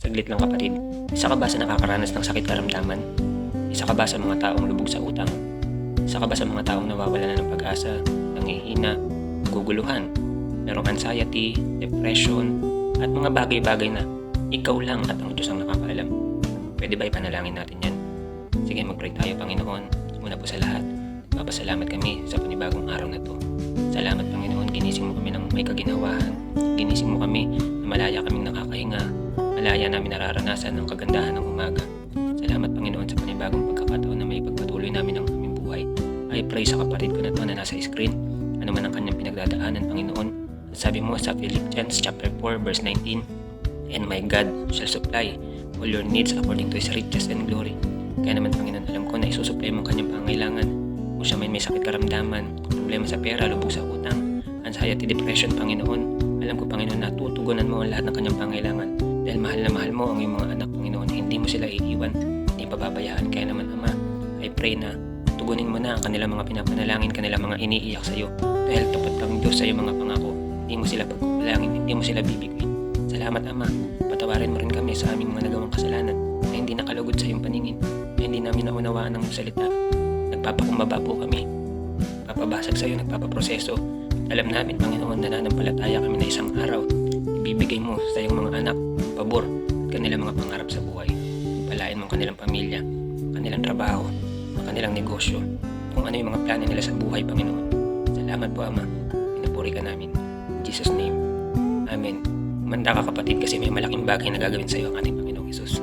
Saglit lang kapatid, isa ka ba sa nakakaranas ng sakit karamdaman? Isa ka ba sa mga taong lubog sa utang? Isa ka ba sa mga taong nawawala na ng pag-asa, nangihina, naguguluhan, merong anxiety, depression, at mga bagay-bagay na ikaw lang at ang Diyos ang nakakaalam? Pwede ba ipanalangin natin yan? Sige, mag-pray tayo, Panginoon. Una po sa lahat, nagpapasalamat kami sa panibagong araw na to. Salamat, Panginoon, ginising mo kami ng may kaginawahan. Ginising mo kami na malaya kaming nakakahinga. Malaya namin nararanasan ang kagandahan ng umaga. Salamat, Panginoon, sa panibagong pagkakataon na may pagpatuloy namin ang aming buhay. I pray sa kapatid ko na to na nasa screen, ano man ang kanyang pinagdadaanan, Panginoon. Sabi mo sa Philippians chapter 4 verse 19, "And my God shall supply all your needs according to His riches and glory." Kaya naman, Panginoon, alam ko na isusupply mo ang kanyang pangangailangan. Kung siya may sakit karamdaman, problema sa pera, lubog sa utang, anxiety, depression, Panginoon, alam ko, Panginoon, na tutugunan mo ang lahat ng kanyang pangailangan. Dahil mahal na mahal mo ang iyong mga anak, Panginoon. Hindi mo sila iiwan, hindi pababayaan. Kaya naman, Ama, I pray na tugunin mo na ang kanilang mga pinapanalangin, kanilang mga iniiyak sa iyo. Dahil tapat kang Diyos sa iyong mga pangako. Hindi mo sila pagkukulangin, hindi mo sila bibiguin. Salamat, Ama. Patawarin mo rin kami sa aming mga nagawang kasalanan na hindi nakalugod sa iyong paningin, na hindi namin naunawaan ang salita. Nagpapakumbaba po kami. Nagpapabasag sa iyo, nagpapaproseso. Alam namin, Panginoon, nananampalataya kami na isang araw ibibigay mo sa iyong mga anak pabor at kanilang mga pangarap sa buhay. Palain mo ang kanilang pamilya, kanilang trabaho, ang kanilang negosyo, kung ano yung mga plano nila sa buhay, Panginoon. Salamat po, Ama. Pinupuri ka namin. In Jesus' name. Amen. Manda ka, kapatid, kasi may malaking bagay na gagawin sa iyo ang ating Panginoong Jesus.